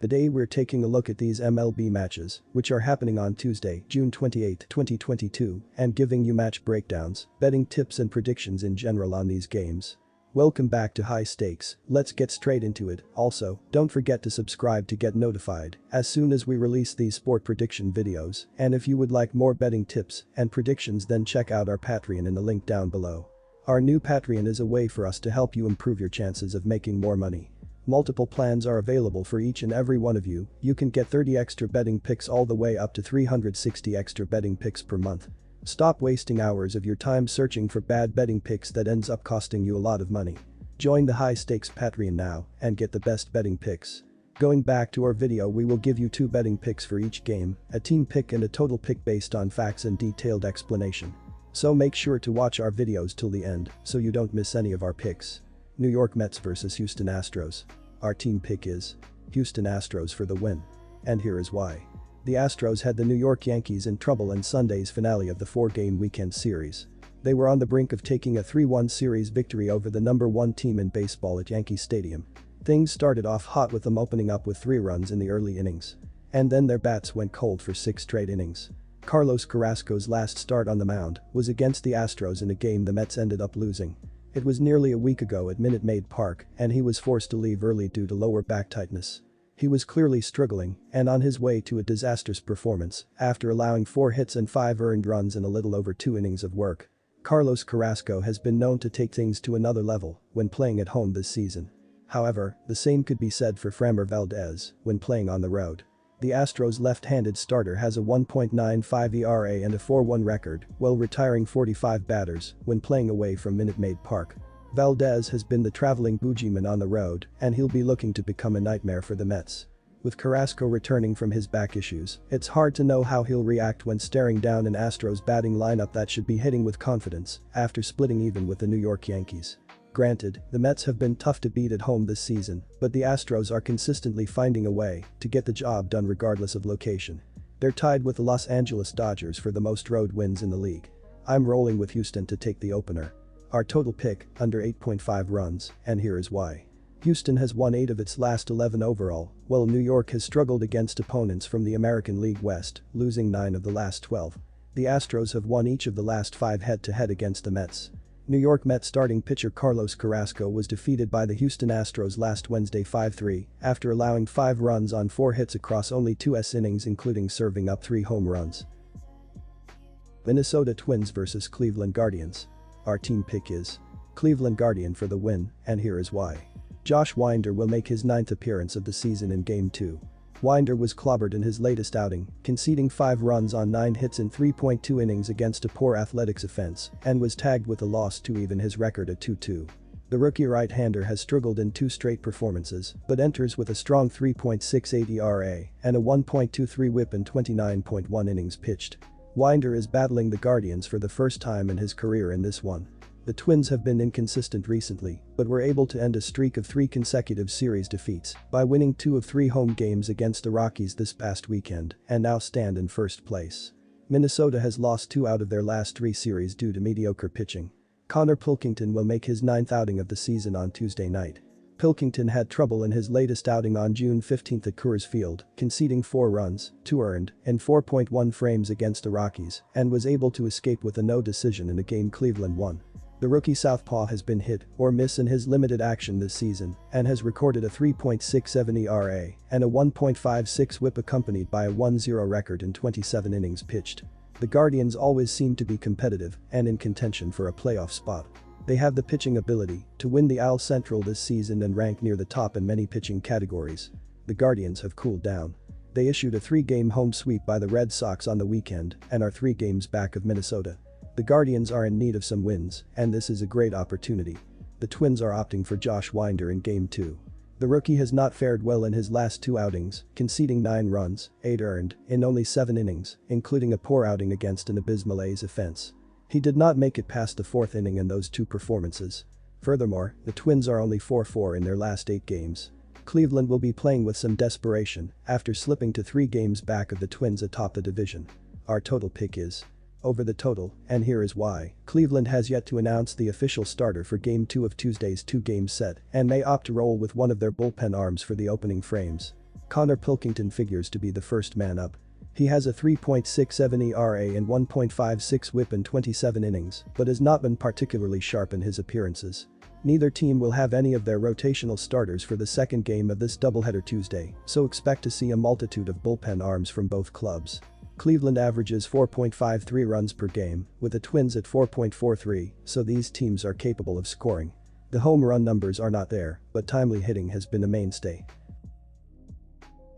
Today we're taking a look at these MLB matches, which are happening on Tuesday, June 28, 2022, and giving you match breakdowns, betting tips and predictions in general on these games. Welcome back to High Stakes, let's get straight into it. Also, don't forget to subscribe to get notified as soon as we release these sport prediction videos, and if you would like more betting tips and predictions, then check out our Patreon in the link down below. Our new Patreon is a way for us to help you improve your chances of making more money. Multiple plans are available for each and every one of you. You can get 30 extra betting picks all the way up to 360 extra betting picks per month. Stop wasting hours of your time searching for bad betting picks that ends up costing you a lot of money. Join the High Stakes Patreon now and get the best betting picks. Going back to our video, we will give you 2 betting picks for each game, a team pick and a total pick based on facts and detailed explanation. So make sure to watch our videos till the end so you don't miss any of our picks. New York Mets vs Houston Astros. Our team pick is Houston Astros for the win. And here is why. The Astros had the New York Yankees in trouble in Sunday's finale of the 4-game weekend series. They were on the brink of taking a 3-1 series victory over the number 1 team in baseball at Yankee Stadium. Things started off hot with them opening up with 3 runs in the early innings. And then their bats went cold for 6 straight innings. Carlos Carrasco's last start on the mound was against the Astros in a game the Mets ended up losing. It was nearly a week ago at Minute Maid Park, and he was forced to leave early due to lower back tightness. He was clearly struggling and on his way to a disastrous performance after allowing 4 hits and 5 earned runs in a little over 2 innings of work. Carlos Carrasco has been known to take things to another level when playing at home this season. However, the same could be said for Framber Valdez when playing on the road. The Astros' left-handed starter has a 1.95 ERA and a 4-1 record while retiring 45 batters when playing away from Minute Maid Park. Valdez has been the traveling boogeyman on the road, and he'll be looking to become a nightmare for the Mets. With Carrasco returning from his back issues, it's hard to know how he'll react when staring down an Astros batting lineup that should be hitting with confidence after splitting even with the New York Yankees. Granted, the Mets have been tough to beat at home this season, but the Astros are consistently finding a way to get the job done regardless of location. They're tied with the Los Angeles Dodgers for the most road wins in the league. I'm rolling with Houston to take the opener. Our total pick, under 8.5 runs, and here is why. Houston has won 8 of its last 11 overall, while New York has struggled against opponents from the American League West, losing 9 of the last 12. The Astros have won each of the last 5 head-to-head against the Mets. New York Mets starting pitcher Carlos Carrasco was defeated by the Houston Astros last Wednesday 5-3 after allowing 5 runs on 4 hits across only 2 innings, including serving up 3 home runs. Minnesota Twins vs Cleveland Guardians. Our team pick is Cleveland Guardian for the win, and here is why. Josh Winder will make his 9th appearance of the season in Game 2. Winder was clobbered in his latest outing, conceding 5 runs on 9 hits in 3.2 innings against a poor Athletics offense and was tagged with a loss to even his record at 2-2. The rookie right-hander has struggled in 2 straight performances but enters with a strong 3.68 ERA and a 1.23 WHIP in 29.1 innings pitched. Winder is battling the Guardians for the first time in his career in this one. The Twins have been inconsistent recently, but were able to end a streak of 3 consecutive series defeats by winning 2 of 3 home games against the Rockies this past weekend and now stand in first place. Minnesota has lost 2 out of their last 3 series due to mediocre pitching. Connor Pilkington will make his 9th outing of the season on Tuesday night. Pilkington had trouble in his latest outing on June 15 at Coors Field, conceding 4 runs, 2 earned, in 4.1 frames against the Rockies, and was able to escape with a no decision in a game Cleveland won. The rookie southpaw has been hit or miss in his limited action this season and has recorded a 3.67 ERA and a 1.56 WHIP accompanied by a 1-0 record in 27 innings pitched. The Guardians always seem to be competitive and in contention for a playoff spot. They have the pitching ability to win the AL Central this season and rank near the top in many pitching categories. The Guardians have cooled down. They issued a 3-game home sweep by the Red Sox on the weekend and are 3 games back of Minnesota. The Guardians are in need of some wins, and this is a great opportunity. The Twins are opting for Josh Winder in Game 2. The rookie has not fared well in his last 2 outings, conceding 9 runs, 8 earned, in only 7 innings, including a poor outing against an abysmal A's offense. He did not make it past the 4th inning in those 2 performances. Furthermore, the Twins are only 4-4 in their last 8 games. Cleveland will be playing with some desperation after slipping to 3 games back of the Twins atop the division. Our total pick is over the total, and here is why. Cleveland has yet to announce the official starter for Game 2 of Tuesday's 2-game set and may opt to roll with one of their bullpen arms for the opening frames. Connor Pilkington figures to be the first man up. He has a 3.67 ERA and 1.56 WHIP in 27 innings, but has not been particularly sharp in his appearances. Neither team will have any of their rotational starters for the second game of this doubleheader Tuesday, so expect to see a multitude of bullpen arms from both clubs. Cleveland averages 4.53 runs per game, with the Twins at 4.43, so these teams are capable of scoring. The home run numbers are not there, but timely hitting has been a mainstay.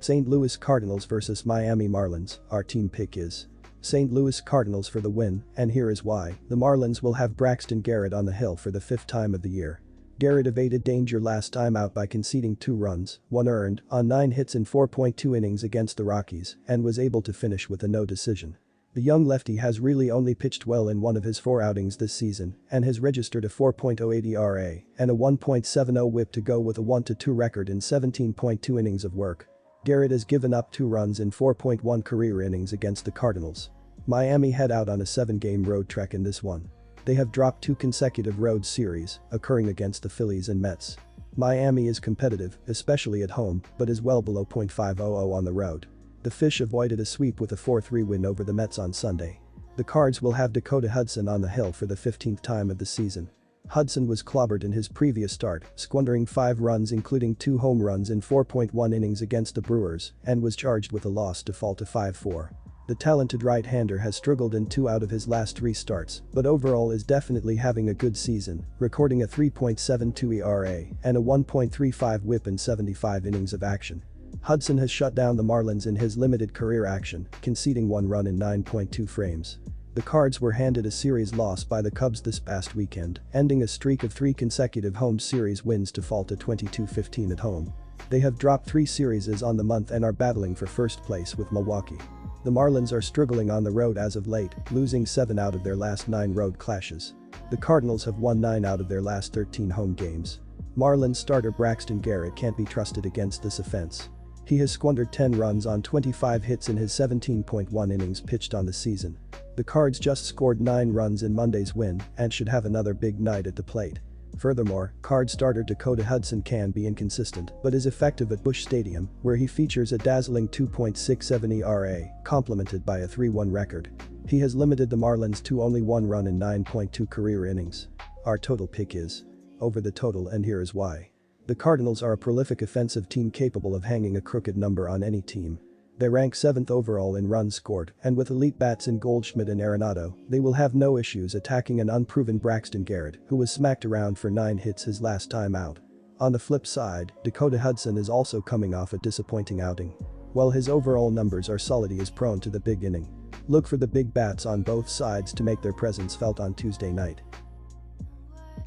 St. Louis Cardinals vs Miami Marlins, our team pick is St. Louis Cardinals for the win, and here is why. The Marlins will have Braxton Garrett on the hill for the 5th time of the year. Garrett evaded danger last time out by conceding 2 runs, 1 earned, on 9 hits in 4.2 innings against the Rockies, and was able to finish with a no decision. The young lefty has really only pitched well in 1 of his 4 outings this season and has registered a 4.08 ERA and a 1.70 WHIP to go with a 1-2 record in 17.2 innings of work. Garrett has given up 2 runs in 4.1 career innings against the Cardinals. Miami head out on a 7-game road trek in this one. They have dropped 2 consecutive road series, occurring against the Phillies and Mets. Miami is competitive, especially at home, but is well below .500 on the road. The Fish avoided a sweep with a 4-3 win over the Mets on Sunday. The Cards will have Dakota Hudson on the hill for the 15th time of the season. Hudson was clobbered in his previous start, squandering 5 runs including 2 home runs in 4.1 innings against the Brewers, and was charged with a loss to fall to 5-4. The talented right-hander has struggled in 2 out of his last 3 starts, but overall is definitely having a good season, recording a 3.72 ERA and a 1.35 WHIP in 75 innings of action. Hudson has shut down the Marlins in his limited career action, conceding 1 run in 9.2 frames. The Cards were handed a series loss by the Cubs this past weekend, ending a streak of 3 consecutive home series wins to fall to 22-15 at home. They have dropped 3 series on the month and are battling for first place with Milwaukee. The Marlins are struggling on the road as of late, losing 7 out of their last 9 road clashes. The Cardinals have won 9 out of their last 13 home games. Marlins starter Braxton Garrett can't be trusted against this offense. He has squandered 10 runs on 25 hits in his 17.1 innings pitched on the season. The Cards just scored 9 runs in Monday's win and should have another big night at the plate. Furthermore, Card starter Dakota Hudson can be inconsistent but is effective at Busch Stadium, where he features a dazzling 2.67 ERA, complemented by a 3-1 record. He has limited the Marlins to only 1 run in 9.2 career innings. Our total pick is over the total, and here is why. The Cardinals are a prolific offensive team capable of hanging a crooked number on any team. They rank 7th overall in runs scored, and with elite bats in Goldschmidt and Arenado, they will have no issues attacking an unproven Braxton Garrett, who was smacked around for 9 hits his last time out. On the flip side, Dakota Hudson is also coming off a disappointing outing. While his overall numbers are solid, he is prone to the big inning. Look for the big bats on both sides to make their presence felt on Tuesday night.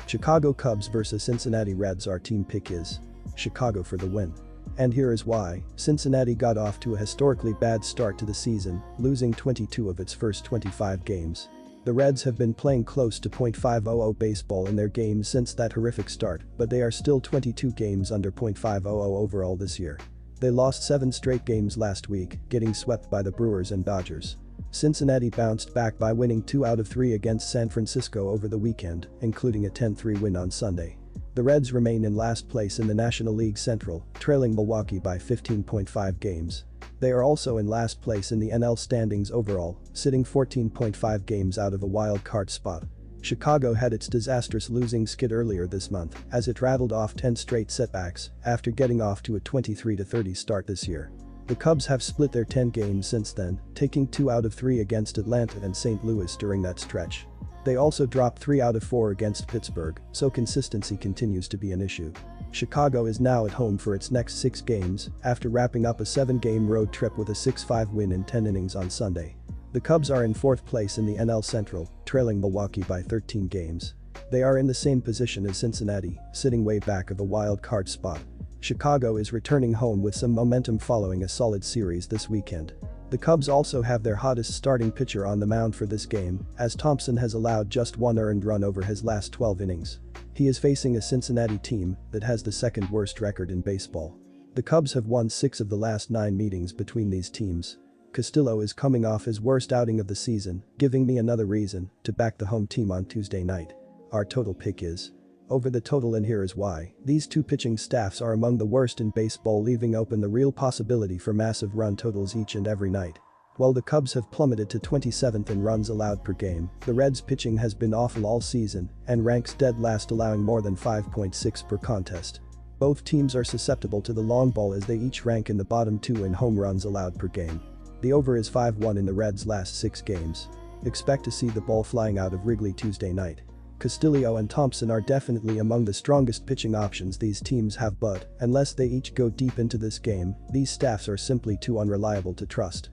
Chicago Cubs vs Cincinnati Reds. Our team pick is Chicago for the win. And here is why. Cincinnati got off to a historically bad start to the season, losing 22 of its first 25 games. The Reds have been playing close to .500 baseball in their games since that horrific start, but they are still 22 games under .500 overall this year. They lost 7 straight games last week, getting swept by the Brewers and Dodgers. Cincinnati bounced back by winning 2 out of 3 against San Francisco over the weekend, including a 10-3 win on Sunday. The Reds remain in last place in the National League Central, trailing Milwaukee by 15.5 games. They are also in last place in the NL standings overall, sitting 14.5 games out of a wild card spot. Chicago had its disastrous losing skid earlier this month as it rattled off 10 straight setbacks after getting off to a 23-30 start this year. The Cubs have split their 10 games since then, taking 2 out of 3 against Atlanta and St. Louis during that stretch. They also dropped 3 out of 4 against Pittsburgh, so consistency continues to be an issue. Chicago is now at home for its next 6 games after wrapping up a 7-game road trip with a 6-5 win in 10 innings on Sunday. The Cubs are in 4th place in the NL Central, trailing Milwaukee by 13 games. They are in the same position as Cincinnati, sitting way back of a wild card spot. Chicago is returning home with some momentum following a solid series this weekend. The Cubs also have their hottest starting pitcher on the mound for this game, as Thompson has allowed just 1 earned run over his last 12 innings. He is facing a Cincinnati team that has the 2nd worst record in baseball. The Cubs have won 6 of the last 9 meetings between these teams. Castillo is coming off his worst outing of the season, giving me another reason to back the home team on Tuesday night. Our total pick is over the total, and here is why. These two pitching staffs are among the worst in baseball, leaving open the real possibility for massive run totals each and every night. While the Cubs have plummeted to 27th in runs allowed per game, the Reds' pitching has been awful all season and ranks dead last, allowing more than 5.6 per contest. Both teams are susceptible to the long ball as they each rank in the bottom 2 in home runs allowed per game. The over is 5-1 in the Reds' last 6 games. Expect to see the ball flying out of Wrigley Tuesday night. Castillo and Thompson are definitely among the strongest pitching options these teams have, but unless they each go deep into this game, these staffs are simply too unreliable to trust.